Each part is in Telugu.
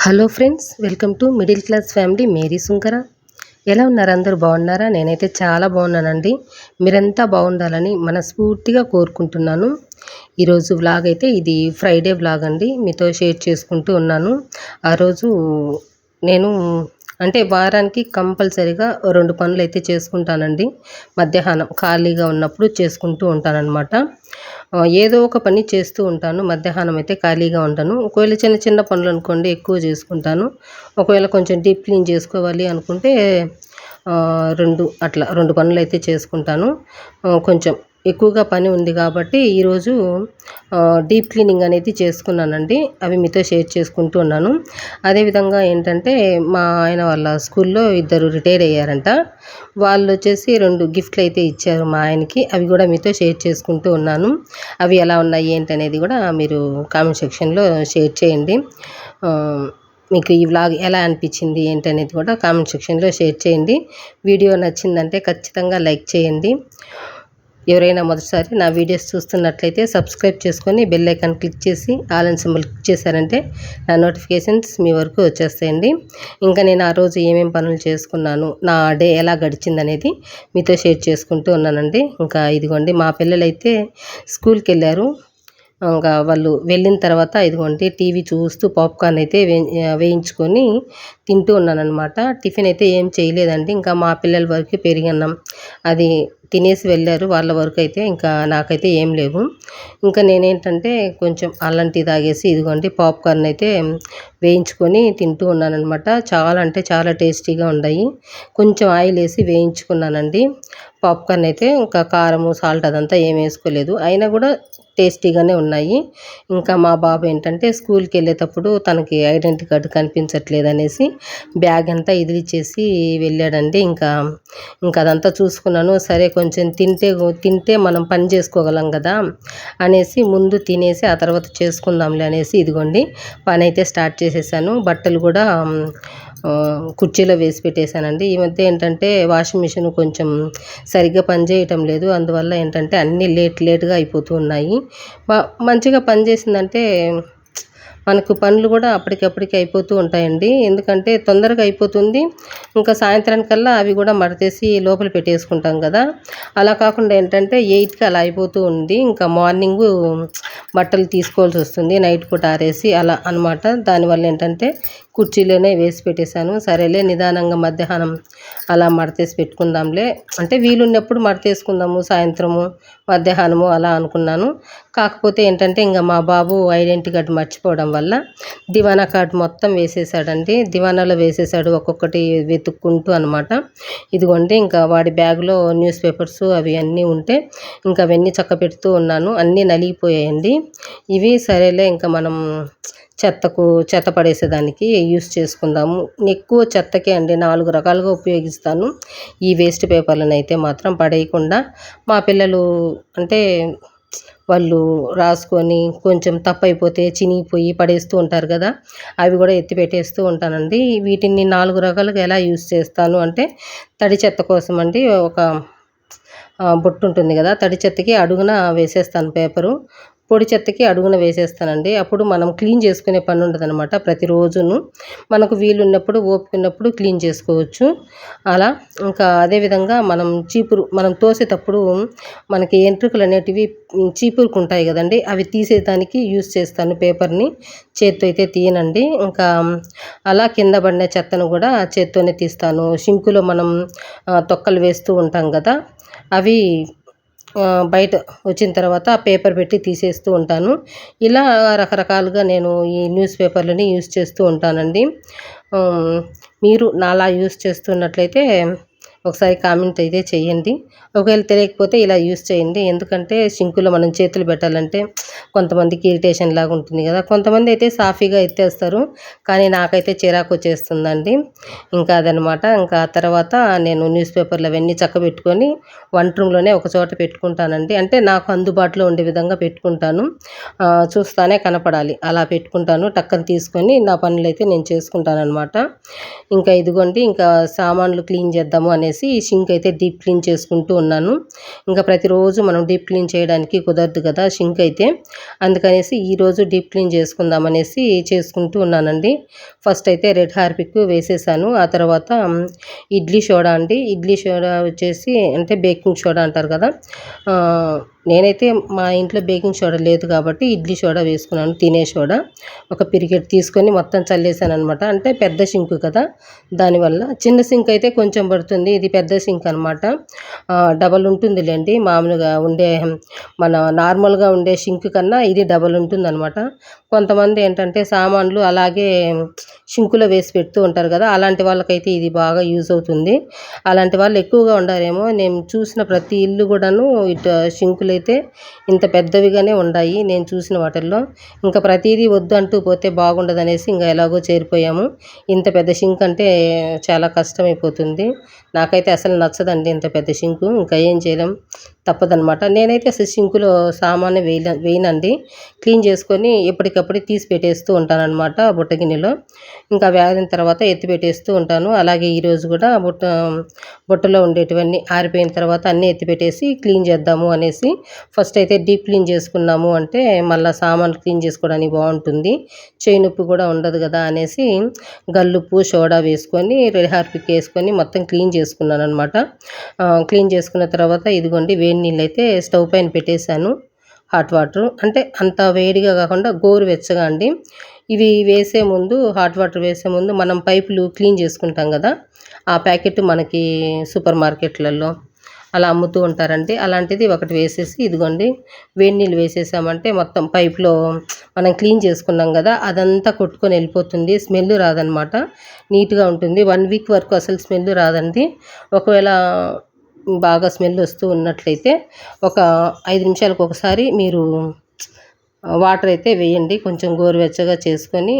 Hello friends, welcome to middle class family Mary Sunkara. ఎలా ఉన్నారు? అందరూ బాగున్నారా? నేనైతే చాలా బాగున్నానండి. మీరంతా బాగుండాలని మనస్ఫూర్తిగా కోరుకుంటున్నాను. ఈరోజు వ్లాగ్ అయితే ఇది ఫ్రైడే వ్లాగ్ అండి, మీతో షేర్ చేసుకుంటూ ఉన్నాను. ఆ రోజు నేను వారానికి కంపల్సరీగా 2 పనులు అయితే చేసుకుంటానండి. మధ్యాహ్నం ఖాళీగా ఉన్నప్పుడు చేసుకుంటూ ఉంటానన్నమాట. ఏదో ఒక పని చేస్తూ ఉంటాను. మధ్యాహ్నం అయితే ఖాళీగా ఉంటాను. ఒకవేళ చిన్న చిన్న పనులు అనుకోండి ఎక్కువ చేసుకుంటాను. ఒకవేళ కొంచెం డీప్ క్లీన్ చేసుకోవాలి అనుకుంటే 2 పనులు అయితే చేసుకుంటాను. కొంచెం ఎక్కువగా పని ఉంది కాబట్టి ఈరోజు డీప్ క్లీనింగ్ అనేది చేసుకున్నానండి. అవి మీతో షేర్ చేసుకుంటూ ఉన్నాను. అదేవిధంగా ఏంటంటే, మా ఆయన వాళ్ళ స్కూల్లో 2 రిటైర్ అయ్యారంట. వాళ్ళు వచ్చేసి 2 గిఫ్ట్లు అయితే ఇచ్చారు మా ఆయనకి. అవి కూడా మీతో షేర్ చేసుకుంటూ ఉన్నాను. అవి ఎలా ఉన్నాయి ఏంటనేది కూడా మీరు కామెంట్ సెక్షన్లో షేర్ చేయండి. మీకు ఈ వ్లాగ్ ఎలా అనిపించింది ఏంటనేది కూడా కామెంట్ సెక్షన్లో షేర్ చేయండి. వీడియో నచ్చిందంటే ఖచ్చితంగా లైక్ చేయండి. ఎవరైనా మొదటిసారి నా వీడియోస్ చూస్తున్నట్లయితే సబ్స్క్రైబ్ చేసుకొని బెల్ ఐకాన్ క్లిక్ చేసి ఆల్ అని సింబల్ క్లిక్ చేశారంటే నా నోటిఫికేషన్స్ మీ వరకు వచ్చేస్తాయండి. ఇంకా నేను ఆ రోజు ఏమేమి పనులు చేసుకున్నాను, నా డే ఎలా గడిచిందనేది మీతో షేర్ చేసుకుంటూ ఉన్నానండి. ఇంకా ఇదిగోండి, మా పిల్లలైతే స్కూల్కి వెళ్ళారు. ఇంకా వాళ్ళు వెళ్ళిన తర్వాత ఇదిగోండి టీవీ చూస్తూ పాప్కార్న్ అయితే వేయించుకొని తింటూ ఉన్నానన్నమాట. టిఫిన్ అయితే ఏం చేయలేదండి. ఇంకా మా పిల్లల వరకు పెరుగన్నం అది తినేసి వెళ్ళారు. వాళ్ళ వరకు అయితే ఇంకా నాకైతే ఏం లేవు. ఇంకా నేనేంటంటే కొంచెం అల్లం టీ తాగేసి ఇదిగోండి పాప్కార్న్ అయితే వేయించుకొని తింటూ ఉన్నానన్నమాట. చాలా అంటే చాలా టేస్టీగా ఉన్నాయి. కొంచెం ఆయిల్ వేసి వేయించుకున్నానండి పాప్కార్న్ అయితే. ఇంకా కారము సాల్ట్ అదంతా ఏం వేసుకోలేదు, అయినా కూడా టేస్టీగానే ఉన్నాయి. ఇంకా మా బాబు ఏంటంటే స్కూల్కి వెళ్ళేటప్పుడు తనకి ఐడెంటిటీ కార్డు కనిపించట్లేదు అనేసి బ్యాగ్ అంతా ఇదిలిచ్చేసి వెళ్ళాడండి. ఇంకా అదంతా చూసుకున్నాను. సరే కొంచెం తింటే మనం పని చేసుకోగలం కదా అనేసి ముందు తినేసి ఆ తర్వాత చేసుకుందాంలే అనేసి ఇదిగోండి పని అయితే స్టార్ట్ చేసేసాను. బట్టలు కూడా కుర్చీలో వేసి పెట్టేశానండి. ఈ మధ్య ఏంటంటే వాషింగ్ మిషన్ కొంచెం సరిగ్గా పనిచేయటం లేదు. అందువల్ల ఏంటంటే అన్నీ లేట్గా అయిపోతూ ఉన్నాయి. మంచిగా పనిచేసిందంటే మనకు పనులు కూడా అప్పటికప్పటికి అయిపోతూ ఉంటాయండి. ఎందుకంటే తొందరగా అయిపోతుంది. ఇంకా సాయంత్రానికల్లా అవి కూడా మడతేసి లోపల పెట్టేసుకుంటాం కదా. అలా కాకుండా ఏంటంటే 8కి అలా అయిపోతూ ఉంది. ఇంకా మార్నింగు బట్టలు తీసుకోవాల్సి వస్తుంది, నైట్ పూట ఆరేసి అలా అనమాట. దానివల్ల ఏంటంటే కుర్చీలోనే వేసి పెట్టేశాను. సరేలే నిదానంగా మధ్యాహ్నం అలా మడతేసి పెట్టుకుందాంలే, అంటే వీలున్నప్పుడు మడతేసుకుందాము సాయంత్రము మధ్యాహ్నము అలా అనుకున్నాను. కాకపోతే ఏంటంటే ఇంకా మా బాబు ఐడెంటిటీ కార్డు మర్చిపోవడం వల్ల దివానా కార్డు మొత్తం వేసేసాడండి. దివానాలో వేసేసాడు ఒక్కొక్కటి వెతుక్కుంటూ అనమాట. ఇదిగోండి ఇంకా వాడి బ్యాగ్లో న్యూస్ పేపర్స్ అవి అన్నీ ఉంటే ఇంకా అవన్నీ చక్క పెడుతూ ఉన్నాను. అన్నీ నలిగిపోయాయండి. ఇవి సరేలే ఇంకా మనం చెత్త పడేసేదానికి యూస్ చేసుకుందాము. ఎక్కువ చెత్తకే అండి 4 రకాలుగా ఉపయోగిస్తాను ఈ వేస్ట్ పేపర్లను అయితే మాత్రం పడేయకుండా. మా పిల్లలు అంటే వాళ్ళు రాసుకొని కొంచెం తప్పైపోతే చినిగిపోయి పడేస్తూ ఉంటారు కదా, అవి కూడా ఎత్తి పెట్టేస్తూ ఉంటానండి. వీటిని 4 రకాలుగా ఎలా యూస్ చేస్తాను అంటే, తడి చెత్త కోసం అండి ఒక బొట్టు ఉంటుంది కదా, తడి చెత్తకి అడుగున వేసేస్తాను పేపరు, పొడి చెత్తకి అడుగున వేసేస్తానండి. అప్పుడు మనం క్లీన్ చేసుకునే పని ఉండదనమాట. ప్రతిరోజును మనకు వీలున్నప్పుడు ఓపిక ఉన్నప్పుడు క్లీన్ చేసుకోవచ్చు అలా. ఇంకా అదేవిధంగా మనం తోసేటప్పుడు మనకి ఎంట్రుకలు అనేటివి చీపురుకుంటాయి కదండి, అవి తీసేదానికి యూస్ చేస్తాను పేపర్ని. చేత్తో అయితే తీయనండి. ఇంకా అలా కింద పడిన చెత్తను కూడా చేత్తోనే తీస్తాను. షింకులో మనం తొక్కలు వేస్తూ ఉంటాం కదా, అవి బయట వచ్చిన తర్వాత ఆ పేపర్ పెట్టి తీసేస్తూ ఉంటాను. ఇలా రకరకాలుగా నేను ఈ న్యూస్ పేపర్లని యూస్ చేస్తూ ఉంటానండి. మీరు నాలా యూస్ చేస్తున్నట్లయితే ఒకసారి కామెంట్ అయితే చేయండి. ఒకవేళ తెలియకపోతే ఇలా యూస్ చేయండి. ఎందుకంటే సింకులో మనం చేతులు పెట్టాలంటే కొంతమందికి ఇరిటేషన్ లాగా ఉంటుంది కదా, కొంతమంది అయితే సాఫీగా ఎత్తేస్తారు, కానీ నాకైతే చిరాకు వచ్చేస్తుందండి. ఇంకా అదనమాట. ఇంకా తర్వాత నేను న్యూస్ పేపర్లు అవన్నీ చక్కబెట్టుకొని వంట రూమ్లోనే ఒక చోట పెట్టుకుంటానండి. అంటే నాకు అందుబాటులో ఉండే విధంగా పెట్టుకుంటాను. చూస్తానే కనపడాలి అలా పెట్టుకుంటాను. టక్కన తీసుకొని నా పనులైతే నేను చేసుకుంటాను అనమాట. ఇంకా ఇదిగోండి ఇంకా సామాన్లు క్లీన్ చేద్దాము అనేసి అనేసి షింక్ అయితే డీప్ క్లీన్ చేసుకుంటూ ఉన్నాను. ఇంకా ప్రతిరోజు మనం డీప్ క్లీన్ చేయడానికి కుదరదు కదా షింక్ అయితే, అందుకనేసి ఈరోజు డీప్ క్లీన్ చేసుకుందామనేసి చేసుకుంటూ ఉన్నానండి. ఫస్ట్ అయితే రెడ్ హార్పిక్ వేసేసాను. ఆ తర్వాత ఇడ్లీ సోడా అండి, ఇడ్లీ సోడా వచ్చేసి అంటే బేకింగ్ సోడా అంటారు కదా, నేనైతే మా ఇంట్లో బేకింగ్ సోడా లేదు కాబట్టి ఇడ్లీ సోడా వేసుకున్నాను, తినే సోడా. ఒక పిరికెట్ తీసుకొని మొత్తం చల్లేసాను అనమాట. అంటే పెద్ద సింక్ కదా, దానివల్ల. చిన్న సింక్ అయితే కొంచెం పడుతుంది, ఇది పెద్ద సింక్ అనమాట. డబల్ ఉంటుందిలేండి, మామూలుగా ఉండే మన నార్మల్గా ఉండే సింక్ కన్నా ఇది డబల్ ఉంటుందన్నమాట. కొంతమంది ఏంటంటే సామాన్లు అలాగే సింకులో వేసి పెడుతూ ఉంటారు కదా, అలాంటి వాళ్ళకైతే ఇది బాగా యూజ్ అవుతుంది. అలాంటి వాళ్ళు ఎక్కువగా ఉండారేమో, నేను చూసిన ప్రతి ఇల్లు కూడాను ఇటు సింకులు అయితే ఇంత పెద్దవిగానే ఉన్నాయి నేను చూసిన వాటిల్లో. ఇంకా ప్రతిదీ వద్దు అంటూ పోతే బాగుండదనేసి ఇంకా ఎలాగో చేరిపోయాము. ఇంత పెద్ద సింక్ అంటే చాలా కష్టమైపోతుంది. నాకైతే అసలు నచ్చదండి ఇంత పెద్ద సింకు. ఇంకా ఏం చేయలేం, తప్పదనమాట. నేనైతే అసలు సింకులో సామాను వేయనండి. క్లీన్ చేసుకొని ఎప్పటికప్పుడు తీసి పెట్టేస్తూ ఉంటానన్నమాట బుట్ట గిన్నెలో. ఇంకా వేగిన తర్వాత ఎత్తి పెట్టేస్తూ ఉంటాను. అలాగే ఈరోజు కూడా బుట్టలో ఉండేటివన్నీ ఆరిపోయిన తర్వాత అన్నీ ఎత్తిపెట్టేసి క్లీన్ చేద్దాము అనేసి, ఫస్ట్ అయితే డీప్ క్లీన్ చేసుకున్నాము అంటే మళ్ళీ సామాన్లు క్లీన్ చేసుకోవడానికి బాగుంటుంది, చేయి నొప్పి కూడా ఉండదు కదా అనేసి గల్లుప్పు సోడా వేసుకొని రెడ్ హార్పిక్ వేసుకొని మొత్తం క్లీన్ చేసుకున్నాను అనమాట. క్లీన్ చేసుకున్న తర్వాత ఇదిగోండి వేడి నీళ్ళు అయితే స్టవ్ పైన పెట్టేశాను. హాట్ వాటర్ అంటే అంత వేడిగా కాకుండా గోరువెచ్చగా అండి. ఇవి వేసే ముందు, హాట్ వాటర్ వేసే ముందు మనం పైపులు క్లీన్ చేసుకుంటాం కదా, ఆ ప్యాకెట్ మనకి సూపర్ మార్కెట్లలో అలా అమ్ముతూ ఉంటారండి. అలాంటిది ఒకటి వేసేసి ఇదిగోండి వేడి నీళ్ళు వేసేసామంటే మొత్తం పైపులో మనం క్లీన్ చేసుకున్నాం కదా అదంతా కొట్టుకొని వెళ్ళిపోతుంది, స్మెల్ రాదనమాట, నీట్గా ఉంటుంది. 1 వీక్ వరకు అసలు స్మెల్ రాదండి. ఒకవేళ బాగా స్మెల్ వస్తూ ఉన్నట్లయితే ఒక 5 నిమిషాలకు ఒకసారి మీరు వాటర్ అయితే వేయండి, కొంచెం గోరువెచ్చగా చేసుకొని.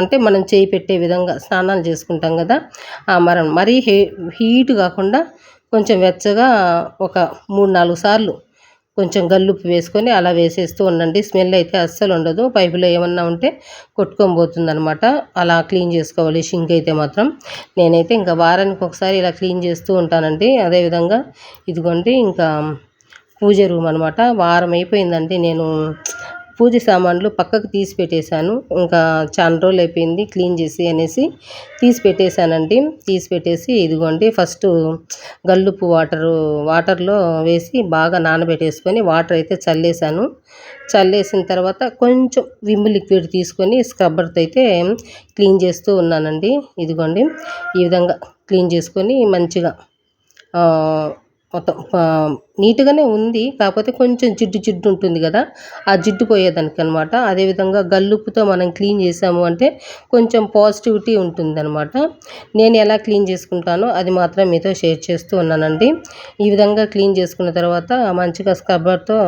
అంటే మనం చేయి పెట్టే విధంగా స్నానాలు చేసుకుంటాం కదా, మరీ హీట్ కాకుండా కొంచెం వెచ్చగా ఒక 3-4 సార్లు కొంచెం గల్లుప్పు వేసుకొని అలా వేసేస్తూ ఉండండి. స్మెల్ అయితే అస్సలు ఉండదు, పైపులో ఏమన్నా ఉంటే కొట్టుకొని పోతుందనమాట. అలా క్లీన్ చేసుకోవాలి షింక్ అయితే మాత్రం. నేనైతే ఇంకా వారానికి ఒకసారి ఇలా క్లీన్ చేస్తూ ఉంటానండి. అదేవిధంగా ఇదిగోండి ఇంకా పూజ రూమ్ అనమాట. వారం అయిపోయిందండి నేను పూజ సామాన్లు పక్కకు తీసి పెట్టేశాను. ఇంకా చాలా రోజులు అయిపోయింది క్లీన్ చేసి అనేసి తీసి పెట్టేశానండి. తీసి పెట్టేసి ఇదిగోండి ఫస్ట్ గల్లుప్పు వాటర్లో వేసి బాగా నానబెట్టేసుకొని వాటర్ అయితే చల్లేసాను. చల్లేసిన తర్వాత కొంచెం విమ్ లిక్విడ్ తీసుకొని స్క్రబ్బర్తో అయితే క్లీన్ చేస్తూ ఉన్నానండి. ఇదిగోండి ఈ విధంగా క్లీన్ చేసుకొని మంచిగా మొత్తం నీట్గానే ఉంది, కాకపోతే కొంచెం జిడ్డు ఉంటుంది కదా, ఆ జిడ్డు పోయేదానికి అనమాట. అదేవిధంగా గల్లుప్పుతో మనం క్లీన్ చేసాము అంటే కొంచెం పాజిటివిటీ ఉంటుందన్నమాట. నేను ఎలా క్లీన్ చేసుకుంటానో అది మాత్రం మీతో షేర్ చేస్తూ ఉన్నానండి. ఈ విధంగా క్లీన్ చేసుకున్న తర్వాత మంచిగా స్క్రబ్బర్తో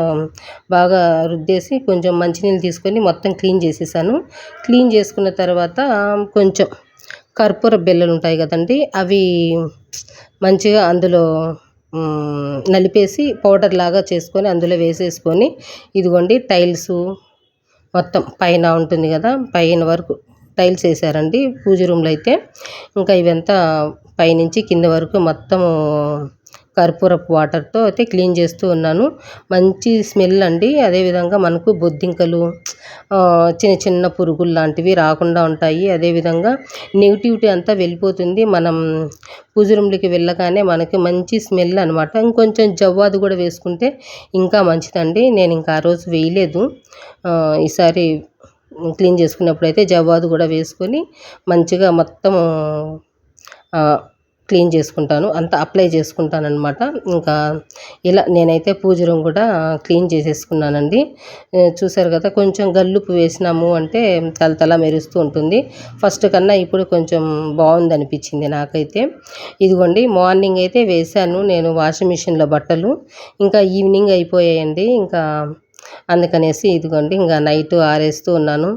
బాగా రుద్దేసి కొంచెం మంచినీళ్ళు తీసుకొని మొత్తం క్లీన్ చేసేసాను. క్లీన్ చేసుకున్న తర్వాత కొంచెం కర్పూర బిళ్ళలు ఉంటాయి కదండి, అవి మంచిగా అందులో నలిపేసి పౌడర్ లాగా చేసుకొని అందులో వేసేసుకొని ఇదిగోండి టైల్సు మొత్తం పైన ఉంటుంది కదా, పైన వరకు టైల్స్ వేసారండి పూజ రూమ్లో అయితే. ఇంకా ఇవంతా పైనుంచి కింద వరకు మొత్తము కర్పూరపు వాటర్తో అయితే క్లీన్ చేస్తూ ఉన్నాను. మంచి స్మెల్ అండి. అదేవిధంగా మనకు బొద్దింకలు, చిన్న చిన్న పురుగులు లాంటివి రాకుండా ఉంటాయి. అదేవిధంగా నెగిటివిటీ అంతా వెళ్ళిపోతుంది. మనం పూజ రూమ్లోకి వెళ్ళగానే మనకి మంచి స్మెల్ అనమాట. ఇంకొంచెం జవ్వాదు కూడా వేసుకుంటే ఇంకా మంచిదండి. నేను ఇంకా ఆ రోజు వేయలేదు, ఈసారి క్లీన్ చేసుకున్నప్పుడైతే జవ్వాదు కూడా వేసుకొని మంచిగా మొత్తము క్లీన్ చేసుకుంటాను, అంతా అప్లై చేసుకుంటానన్నమాట. ఇంకా ఇలా నేనైతే పూజ రూమ్ కూడా క్లీన్ చేసేసుకున్నానండి. చూసారు కదా, కొంచెం గల్లుప్పు వేసినాము అంటే తలతల మెరుస్తూ ఉంటుంది. ఫస్ట్ కన్నా ఇప్పుడు కొంచెం బాగుందనిపించింది నాకైతే. ఇదిగోండి మార్నింగ్ అయితే వేశాను నేను వాషింగ్ మిషన్లో బట్టలు, ఇంకా ఈవినింగ్ అయిపోయాయండి. ఇంకా అందుకనేసి ఇదిగోండి ఇంకా నైట్ ఆరేస్తూ ఉన్నాను.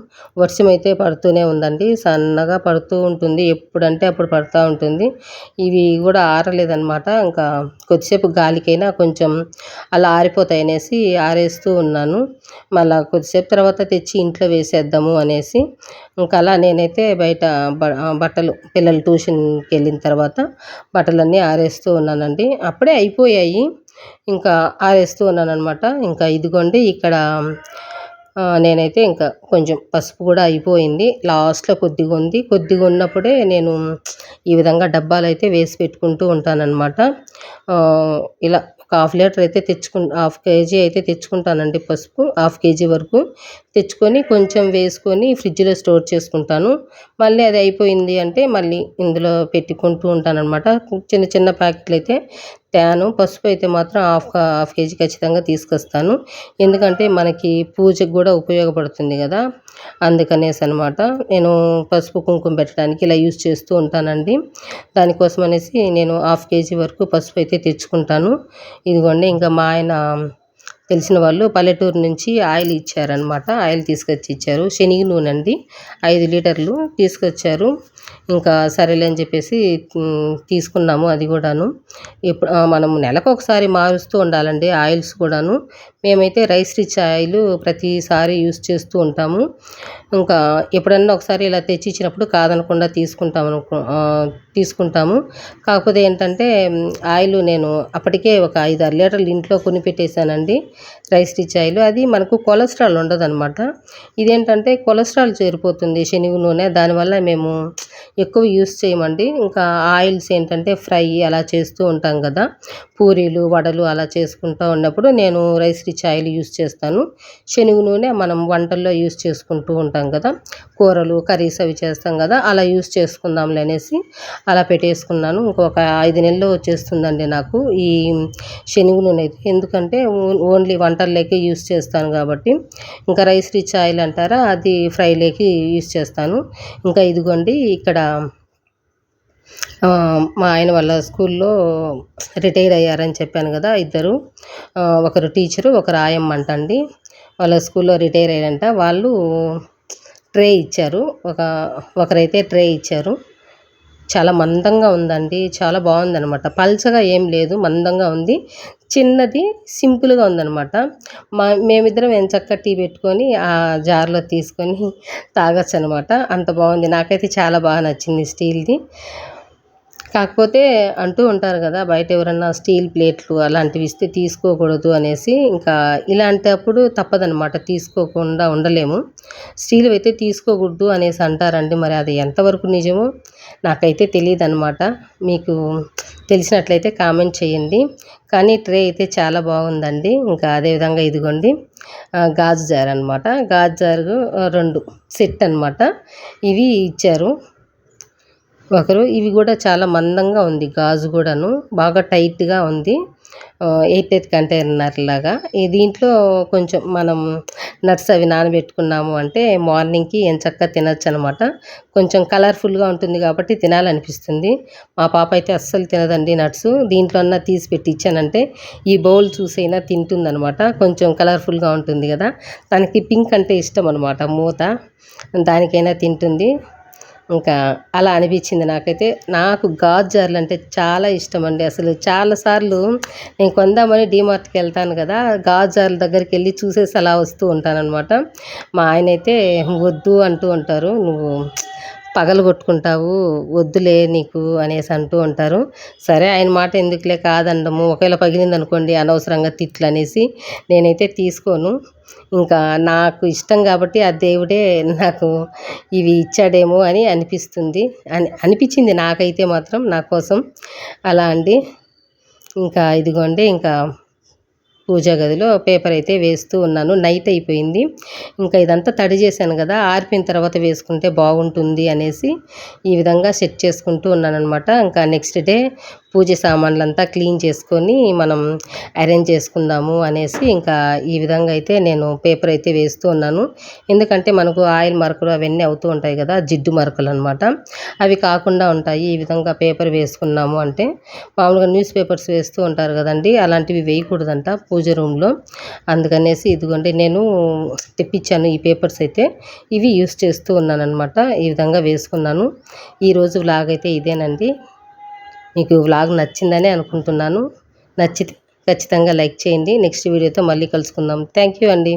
వర్షం అయితే పడుతూనే ఉందండి, సన్నగా పడుతూ ఉంటుంది, ఎప్పుడంటే అప్పుడు పడుతూ ఉంటుంది. ఇవి కూడా ఆరలేదనమాట. ఇంకా కొద్దిసేపు గాలికైనా కొంచెం అలా ఆరిపోతాయి అనేసి ఆరేస్తూ ఉన్నాను. మళ్ళా కొద్దిసేపు తర్వాత తెచ్చి ఇంట్లో వేసేద్దాము అనేసి ఇంకా అలా నేనైతే బయట బట్టలు పిల్లలు ట్యూషన్కి వెళ్ళిన తర్వాత బట్టలన్నీ ఆరేస్తూ ఉన్నానండి. అప్పుడే అయిపోయాయి, ఇంకా ఆరేస్తూ ఉన్నానన్నమాట. ఇంకా ఇదిగోండి ఇక్కడ నేనైతే ఇంకా కొంచెం పసుపు కూడా అయిపోయింది, లాస్ట్లో కొద్దిగా ఉంది. కొద్దిగా ఉన్నప్పుడే నేను ఈ విధంగా డబ్బాలైతే వేసి పెట్టుకుంటూ ఉంటానన్నమాట. ఇలా ఒక హాఫ్ లీటర్ అయితే హాఫ్ కేజీ అయితే తెచ్చుకుంటానండి పసుపు. హాఫ్ కేజీ వరకు తెచ్చుకొని కొంచెం వేసుకొని ఫ్రిడ్జ్లో స్టోర్ చేసుకుంటాను. మళ్ళీ అది అయిపోయింది అంటే మళ్ళీ ఇందులో పెట్టుకుంటూ ఉంటానన్నమాట. చిన్న చిన్న ప్యాకెట్లు అయితే తేను. పసుపు అయితే మాత్రం హాఫ్ కేజీ ఖచ్చితంగా తీసుకొస్తాను. ఎందుకంటే మనకి పూజకు కూడా ఉపయోగపడుతుంది కదా, అందుకనేసి అనమాట. నేను పసుపు కుంకుమ పెట్టడానికి ఇలా యూజ్ చేస్తూ ఉంటానండి. దానికోసం అనేసి నేను హాఫ్ కేజీ వరకు పసుపు అయితే తెచ్చుకుంటాను. ఇదిగోండి ఇంకా మా ఆయన తెలిసిన వాళ్ళు పల్లెటూరు నుంచి ఆయిల్ ఇచ్చారనమాట. ఆయిల్ తీసుకొచ్చి ఇచ్చారు, శనగ నూనె అండి, 5 లీటర్లు తీసుకొచ్చారు. ఇంకా సరేలే అని చెప్పేసి తీసుకున్నాము. అది కూడాను ఇప్పుడు మనం నెలకు ఒకసారి మారుస్తూ ఉండాలండి ఆయిల్స్ కూడాను. మేమైతే రైస్ రిచ్ ఆయిల్ ప్రతిసారి యూస్ చేస్తూ ఉంటాము. ఇంకా ఎప్పుడన్నా ఒకసారి ఇలా తెచ్చిచ్చినప్పుడు కాదనకుండా తీసుకుంటాము. కాకపోతే ఏంటంటే ఆయిల్ నేను అప్పటికే ఒక 5-6 లీటర్లు ఇంట్లో కొని పెట్టేశానండి, రైస్ రిచ్ ఆయిల్. అది మనకు కొలెస్ట్రాల్ ఉండదన్నమాట. ఇదేంటంటే కొలెస్ట్రాల్ చేరిపోతుంది శనగ నూనె, దానివల్ల మేము ఎక్కువ యూస్ చేయమండి. ఇంకా ఆయిల్స్ ఏంటంటే ఫ్రై అలా చేస్తూ ఉంటాం కదా, పూరీలు వడలు అలా చేసుకుంటూ ఉన్నప్పుడు నేను రైస్ రిచ్ ఆయిల్ యూస్ చేస్తాను. శనగ నూనె మనం వంటల్లో యూస్ చేసుకుంటూ ఉంటాం కదా, కూరలు కర్రీస్ అవి చేస్తాం కదా, అలా యూస్ చేసుకుందాంలే అనేసి అలా పెట్టేసుకున్నాను. ఇంకొక 5 నెలలు వచ్చేస్తుందండి నాకు ఈ శనగ నూనె అయితే. ఎందుకంటే ఓన్లీ వంటల్లోకి యూస్ చేస్తాను కాబట్టి. ఇంకా రైస్ రిచ్ ఆయిల్ అంటారా, అది ఫ్రైలోకి యూస్ చేస్తాను. ఇంకా ఇదిగోండి ఇక్కడ మా ఆయన వాళ్ళ స్కూల్లో రిటైర్ అయ్యారని చెప్పాను కదా ఇద్దరు, ఒకరు టీచరు ఒకరు ఆయమ్మ అంటండి. వాళ్ళ స్కూల్లో రిటైర్ అయ్యారంట. వాళ్ళు ట్రే ఇచ్చారు, ఒకరైతే ట్రే ఇచ్చారు. చాలా మందంగా ఉందండి, చాలా బాగుందనమాట. పల్చగా ఏం లేదు, మందంగా ఉంది, చిన్నది సింపుల్గా ఉందనమాట. మేమిద్దరం ఎంచక్కా టీ పెట్టుకొని ఆ జార్లో తీసుకొని తాగొచ్చు అనమాట. అంత బాగుంది, నాకైతే చాలా బాగా నచ్చింది స్టీల్ది. కాకపోతే అంటూ ఉంటారు కదా, బయట ఎవరన్నా స్టీల్ ప్లేట్లు అలాంటివి ఇస్తే తీసుకోకూడదు అనేసి. ఇంకా ఇలాంటప్పుడు తప్పదనమాట, తీసుకోకుండా ఉండలేము. స్టీల్ అయితే తీసుకోకూడదు అనేసి అంటారండి. మరి అది ఎంతవరకు నిజమో నాకైతే తెలియదు అనమాట. మీకు తెలిసినట్లయితే కామెంట్ చేయండి. కానీ ట్రే అయితే చాలా బాగుందండి. ఇంకా అదేవిధంగా ఇదిగోండి గాజు జార్ అనమాట. గాజు జారు 2 సెట్ అనమాట. ఇవి ఇచ్చారు ఒకరు. ఇవి కూడా చాలా మందంగా ఉంది, గాజు కూడాను బాగా టైట్గా ఉంది, 8 కంటైనర్ లాగా. దీంట్లో కొంచెం మనం నట్స్ అవి నానబెట్టుకున్నాము అంటే మార్నింగ్కి ఎంచక్కా తినచ్చు అనమాట. కొంచెం కలర్ఫుల్గా ఉంటుంది కాబట్టి తినాలనిపిస్తుంది. మా పాప అయితే అస్సలు తినదండి నట్స్. దీంట్లో అన్నా తీసి పెట్టి ఇచ్చానంటే ఈ బౌల్ చూసైనా తింటుందనమాట. కొంచెం కలర్ఫుల్గా ఉంటుంది కదా, తనకి పింక్ అంటే ఇష్టం అనమాట, మూత దానికైనా తింటుంది. ఇంకా అలా అనిపించింది నాకైతే. నాకు గాజు జార్లు అంటే చాలా ఇష్టం అండి. అసలు చాలాసార్లు నేను కొందామని డీమార్ట్కి వెళ్తాను కదా, గాజు జార్ల దగ్గరికి వెళ్ళి చూసేసి అలా వస్తూ ఉంటానన్నమాట. మా ఆయన అయితే వద్దు అంటూ ఉంటారు, నువ్వు పగలగొట్టుకుంటావు, వద్దులే నీకు అనేసి అంటూ ఉంటారు. సరే ఆయన మాట ఎందుకులే కాదనడము, ఒకవేళ పగిలిందనుకోండి అనవసరంగా తిట్లు అనేసి నేనైతే తీసుకోను. ఇంకా నాకు ఇష్టం కాబట్టి ఆ దేవుడే నాకు ఇవి ఇచ్చాడేమో అని అనిపించింది నాకైతే మాత్రం, నా కోసం అలా అండి. ఇంకా ఇదిగోండి ఇంకా పూజా గదిలో పేపర్ అయితే వేస్తూ ఉన్నాను. నైట్ అయిపోయింది, ఇంకా ఇదంతా తడి చేశాను కదా, ఆరిపోయిన తర్వాత వేసుకుంటే బాగుంటుంది అనేసి ఈ విధంగా సెట్ చేసుకుంటూ ఉన్నానన్నమాట. ఇంకా నెక్స్ట్ డే పూజ సామాన్లంతా క్లీన్ చేసుకొని మనం అరేంజ్ చేసుకుందాము అనేసి ఇంకా ఈ విధంగా అయితే నేను పేపర్ అయితే వేస్తూ ఉన్నాను. ఎందుకంటే మనకు ఆయిల్ మరకలు అవన్నీ అవుతూ ఉంటాయి కదా, జిడ్డు మరకలు అనమాట. అవి కాకుండా ఉంటాయి ఈ విధంగా పేపర్ వేసుకున్నాము అంటే. మామూలుగా న్యూస్ పేపర్స్ వేస్తూ ఉంటారు కదండి, అలాంటివి వేయకూడదంట పూజ రూమ్లో. అందుకనేసి ఇదిగోండి నేను తెప్పించాను ఈ పేపర్స్ అయితే. ఇవి యూస్ చేస్తూ ఉన్నానన్నమాట. ఈ విధంగా వేసుకున్నాను. ఈరోజు వ్లాగ్ అయితే ఇదేనండి. మీకు వ్లాగ్ నచ్చిందని అనుకుంటున్నాను. నచ్చితే ఖచ్చితంగా లైక్ చేయండి. నెక్స్ట్ వీడియోతో మళ్ళీ కలుసుకుందాం. థ్యాంక్ యూ అండి.